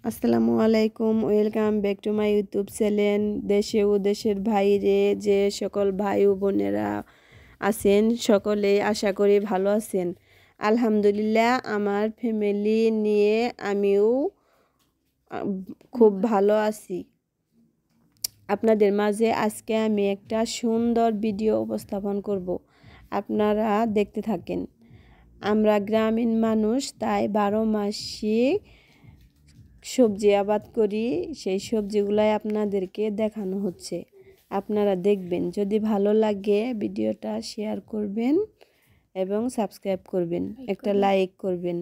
আসসালামু আলাইকুম, welcome back to my YouTube channel. দেশে ও দেশের বাইরে যে সকল ভাই ও বোনেরা আছেন সকলে আশা করি ভালো আছেন। আলহামদুলিল্লাহ, আমার ফ্যামিলি নিয়ে আমিও খুব ভালো আছি। আপনাদের মাঝে আজকে আমি একটা সুন্দর ভিডিও উপস্থাপন করব, আপনারা দেখতে থাকেন। আমরা গ্রামীণ মানুষ, তাই 12 মাসই সবজি আবাদ করি। সেই সবজিগুলাই আপনাদেরকে দেখানো হচ্ছে, আপনারা দেখবেন। যদি ভালো লাগে ভিডিওটা শেয়ার করবেন এবং সাবস্ক্রাইব করবেন, একটা লাইক করবেন।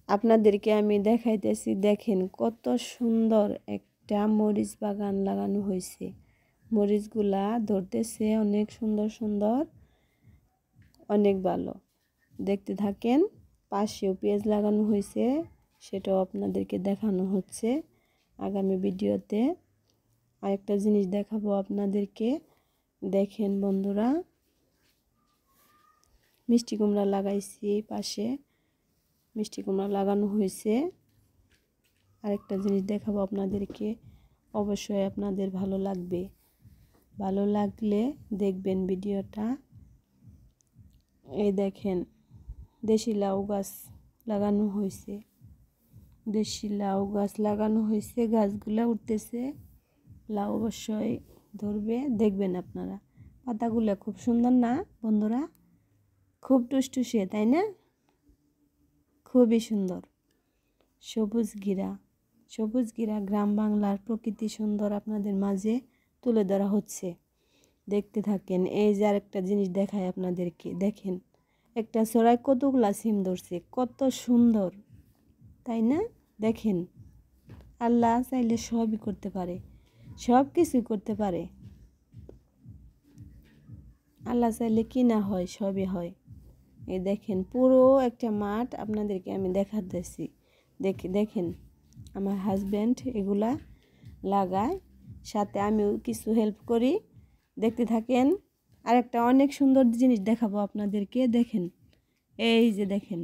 আপনাদেরকে আমি দেখাইতেছি, দেখেন কত সুন্দর একটা মরিচ বাগান লাগানো হয়েছে। মরিচগুলা ধরতেছে অনেক সুন্দর সুন্দর, অনেক ভালো। দেখতে থাকেন। পাশেও পেঁয়াজ লাগানো হয়েছে, সেটাও আপনাদেরকে দেখানো হচ্ছে আগামী ভিডিওতে। আরেকটা জিনিস দেখাবো আপনাদেরকে, দেখেন বন্ধুরা, মিষ্টি কুমড়া লাগাইছি, পাশে মিষ্টি কুমড়া লাগানো হয়েছে। আরেকটা জিনিস দেখাবো আপনাদেরকে, অবশ্যই আপনাদের ভালো লাগবে। ভালো লাগলে দেখবেন ভিডিওটা। এই দেখেন, দেশি লাউ গাছ লাগানো হয়েছে। দেশি লাউ গাছ লাগানো হয়েছে, গাছগুলা উঠতেছে, লাউ অবশ্যই ধরবে, দেখবেন আপনারা। পাতাগুলো খুব সুন্দর না বন্ধুরা? খুব টুসটুসে, তাই না? খুবই সুন্দর। সবুজ ঘেরা, সবুজ ঘেরা গ্রাম বাংলার প্রকৃতি সুন্দর আপনাদের মাঝে তুলে ধরা হচ্ছে। দেখতে থাকেন। এই যে আরেকটা জিনিস দেখায় আপনাদেরকে, দেখেন একটা চড়াই কতগুলা সিম ধরছে, কত সুন্দর, তাই না? দেখেন, আল্লাহ চাইলে সবই করতে পারে, সব কিছুই করতে পারে। আল্লাহ চাইলে কি না হয়, সবই হয়। এই দেখেন, পুরো একটা মাঠ আপনাদেরকে আমি দেখাতেছি। দেখেন, আমার হাজব্যান্ড এগুলা লাগায়, সাথে আমিও কিছু হেল্প করি। দেখতে থাকেন। আর একটা অনেক সুন্দর জিনিস দেখাবো আপনাদেরকে, দেখেন। এই যে দেখেন,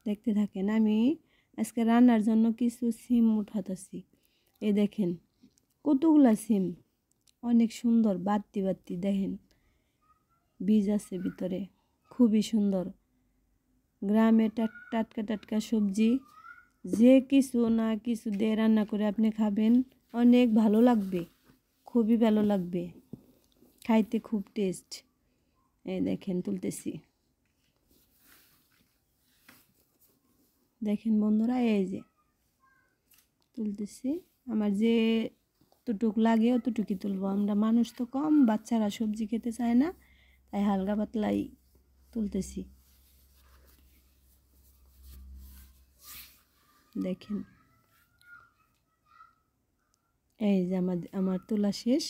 দেখতে থাকেন। আমি আজকে রান্নার জন্য কিছু সিম উঠাতেছি। এই দেখেন কতগুলা সিম, অনেক সুন্দর, বাত্তি বাত্তি, দেখেন বীজ আছে ভিতরে, খুবই সুন্দর। গ্রামে টাটকা টাটকা সবজি, যে কিছু না কিছু দিয়ে রান্না করে আপনি খাবেন, অনেক ভালো লাগবে, খুবই ভালো লাগবে, খাইতে খুব টেস্ট। এই দেখেন তুলতেছি, দেখেন বন্ধুরা, এই যে তুলতেছি। আমার যে অতটুক লাগে অতটুকুই তুলবো। আমরা মানুষ তো কম, বাচ্চারা সবজি খেতে চায় না, তাই হালকা পাতলাই তুলতেছি। দেখেন, এই যে আমার তোলা শেষ।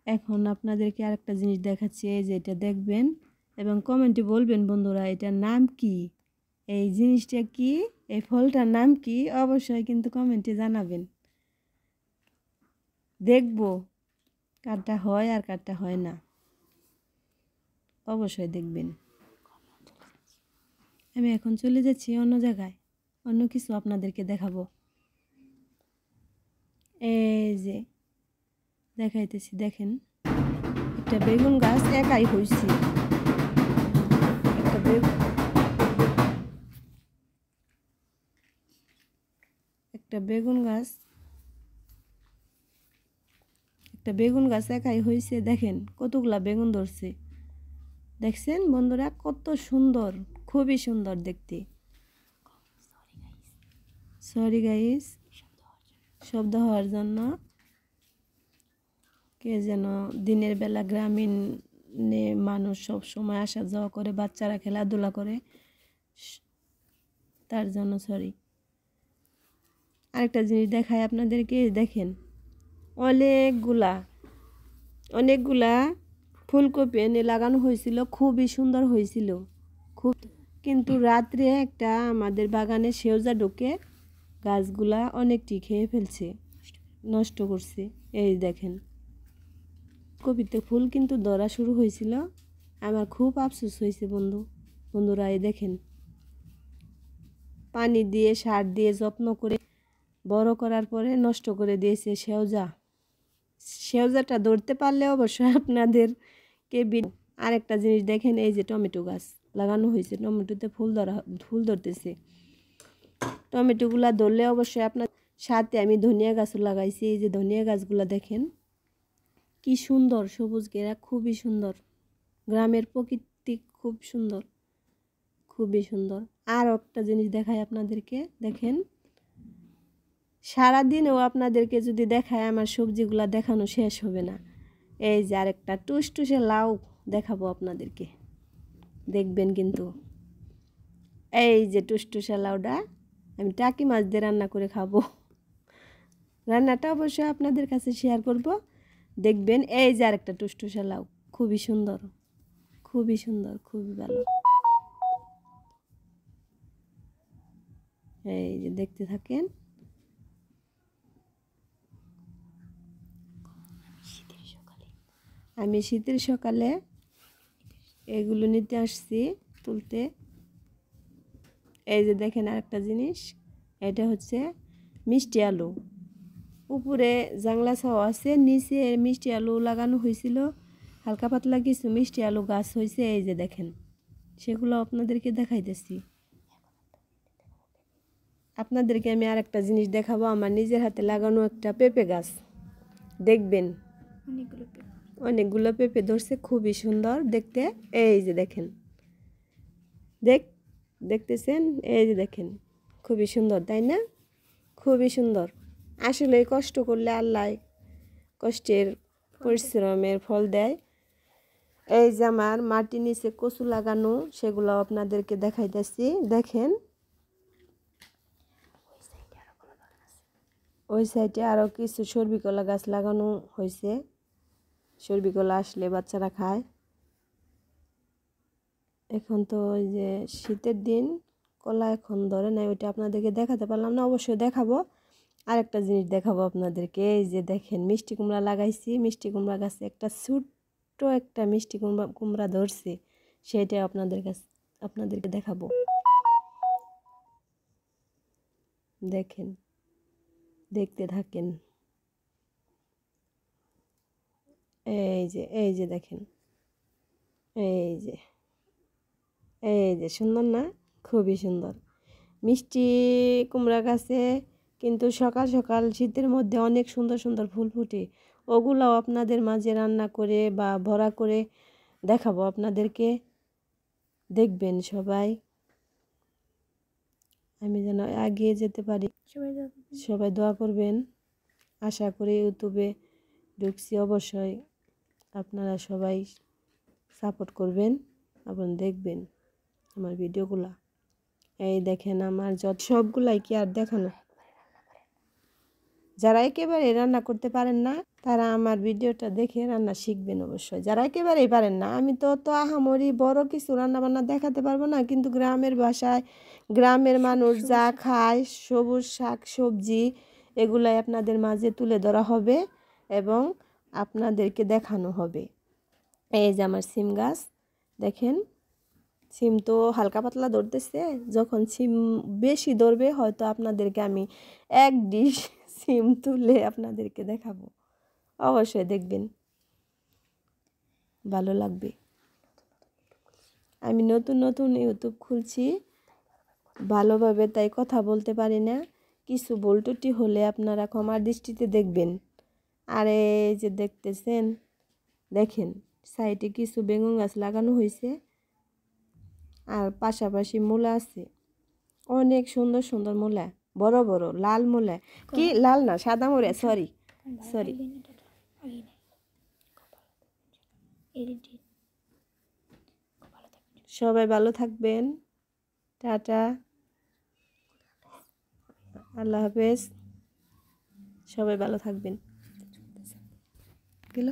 এখন আপনাদেরকে আরেকটা জিনিস দেখাচ্ছি, এই যে এটা দেখবেন এবং কমেন্টে বলবেন বন্ধুরা, এটার নাম কি, এই জিনিসটা কি, এই ফলটার নাম কি, অবশ্যই কিন্তু কমেন্টে জানাবেন। দেখব কারটা হয় আর কারটা হয় না, অবশ্যই দেখবেন। আমি এখন চলে যাচ্ছি অন্য জায়গায়, অন্য কিছু আপনাদেরকে দেখাবো। এই যে দেখাইতেছি, দেখেন একটা বেগুন গাছ একাই হয়েছে। একটা বেগুন গাছ একটা বেগুন গাছ একাই হয়েছে। দেখেন কতগুলা বেগুন ধরছে, দেখছেন বন্ধুরা, কত সুন্দর, খুবই সুন্দর দেখতে। সরি গাইস, শব্দ হওয়ার জন্য। কে যেন দিনের বেলা গ্রামীণে মানুষ সব সময় আসা যাওয়া করে, বাচ্চারা খেলাধুলা করে, তার জন্য সরি। আরেকটা জিনিস দেখায় আপনাদেরকে, দেখেন অনেকগুলা অনেকগুলা ফুলকপি এনে লাগানো হয়েছিল, খুবই সুন্দর হয়েছিল খুব। কিন্তু রাত্রে একটা আমাদের বাগানে শেওজা ঢুকে গাছগুলা অনেকটি খেয়ে ফেলছে, নষ্ট করছে। এই দেখেন, কপিতে ফুল কিন্তু ধরা শুরু হয়েছিল, আমার খুব আফসোস হয়েছে বন্ধুরা। এই দেখেন, পানি দিয়ে সার দিয়ে যত্ন করে বড় করার পরে নষ্ট করে দিয়েছে সেওজাটা ধরতে পারলে অবশ্যই আপনাদেরকে আরেকটা জিনিস দেখেন, এই যে টমেটো গাছ লাগানো হয়েছে, টমেটোতে ফুল ধরতেছে। টমেটোগুলা ধরলে অবশ্যই আপনার সাথে আমি ধনিয়া গাছও লাগাইছি। এই যে ধনিয়া গাছগুলা দেখেন কি সুন্দর, সবুজ ঘেরা, খুবই সুন্দর। গ্রামের প্রকৃতি খুব সুন্দর, খুবই সুন্দর। আর একটা জিনিস দেখাই আপনাদেরকে, দেখেন সারাদিনেও আপনাদেরকে যদি দেখায় আমার সবজিগুলা দেখানো শেষ হবে না। এই যে আরেকটা টুসটুসে লাউ দেখাবো আপনাদেরকে, দেখবেন কিন্তু। এই যে টুসটুসে লাউটা আমি টাকি মাছ দিয়ে রান্না করে খাবো। রান্নাটা অবশ্যই আপনাদের কাছে শেয়ার করব, দেখবেন। এই যে আরেকটা টুসটুসে লাউ, খুবই সুন্দর, খুবই সুন্দর, খুবই ভালো। এই যে দেখতে থাকেন। আমি শীতের সকালে এগুলো নিতে আসছি তুলতে। এই যে দেখেন আরেকটা জিনিস, এটা হচ্ছে মিষ্টি আলু। উপরে জাংলা ছাও আছে, নিচে মিষ্টি আলু লাগানো হয়েছিল, হালকা পাতলা কিছু মিষ্টি আলু গাছ হয়েছে। এই যে দেখেন, সেগুলো আপনাদেরকে দেখাইতেছি। আপনাদেরকে আমি আরেকটা জিনিস দেখাবো, আমার নিজের হাতে লাগানো একটা পেঁপে গাছ, দেখবেন অনেকগুলো পেঁপে ধরছে, খুবই সুন্দর দেখতে। এই যে দেখেন, দেখতেছেন, এই যে দেখেন, খুবই সুন্দর, তাই না? খুবই সুন্দর। আসলে কষ্ট করলে আল্লাহ কষ্টের পরিশ্রমের ফল দেয়। এই যে আমার মাটির নিচে কচু লাগানো, সেগুলো আপনাদেরকে দেখাইতেছি, দেখেন। ওই সাইডে আরও কিছু সর্বিকলা গাছ লাগানো হয়েছে, সর্বিকলা আসলে বাচ্চারা খায়। এখন তো ওই যে শীতের দিন, কলা এখন ধরে নাই, ওইটা আপনাদেরকে দেখাতে পারলাম না, অবশ্যই দেখাবো। আরেকটা জিনিস দেখাবো আপনাদেরকে, এই যে দেখেন মিষ্টি কুমড়া লাগাইছি, মিষ্টি কুমড়া গাছে একটা ছোট্ট একটা মিষ্টি কুমড়া ধরছে, সেটা আপনাদেরকে দেখাবো, দেখেন, দেখতে থাকেন। এই যে দেখেন, এই যে সুন্দর না? খুবই সুন্দর মিষ্টি কুমড়া গাছে কিন্তু সকাল সকাল শীতের মধ্যে অনেক সুন্দর সুন্দর ফুল ফুটে। ওগুলাও আপনাদের মাঝে রান্না করে বা ভরা করে দেখাবো আপনাদেরকে, দেখবেন সবাই। আমি যেন এগিয়ে যেতে পারি, সবাই দোয়া করবেন। আশা করি ইউটিউবে ঢুকছি, অবশ্যই আপনারা সবাই সাপোর্ট করবেন এবং দেখবেন আমার ভিডিওগুলা। এই দেখেন আমার সবগুলাই কি আর দেখানো, যারা একেবারে রান্না করতে পারেন না তারা আমার ভিডিওটা দেখে রান্না শিখবেন অবশ্যই। যারা একেবারেই পারেন না, আমি তো আহামরি বড় কিছু রান্না বান্না দেখাতে পারবো না, কিন্তু গ্রামের ভাষায় গ্রামের মানুষ যা খায়, সবুজ শাক সবজি, এগুলাই আপনাদের মাঝে তুলে ধরা হবে এবং আপনাদেরকে দেখানো হবে। এই যে আমার সিম গাছ দেখেন, সিম তো হালকা পাতলা ধরতেছে, যখন সিম বেশি ধরবে হয়তো আপনাদেরকে আমি এক ডিশ সিম তুলে আপনাদেরকে দেখাবো, অবশ্যই দেখবেন, ভালো লাগবে। আমি নতুন নতুন ইউটিউব খুলছি ভালোভাবে, তাই কথা বলতে পারি না, কিছু ভুল ত্রুটি হলে আপনারা ক্ষমার দৃষ্টিতে দেখবেন। আর এই যে দেখতেছেন, দেখেন সাইডে কিছু বেগুন গাছ লাগানো হয়েছে, আর পাশাপাশি মূলা আছে, অনেক সুন্দর সুন্দর মূলা, বড় বড় লাল মূলা, কি লাল না সাদা মূলা, সরি। সবাই ভালো থাকবেন, টাটা, আল্লাহ হাফেজ, সবাই ভালো থাকবেন। গেল।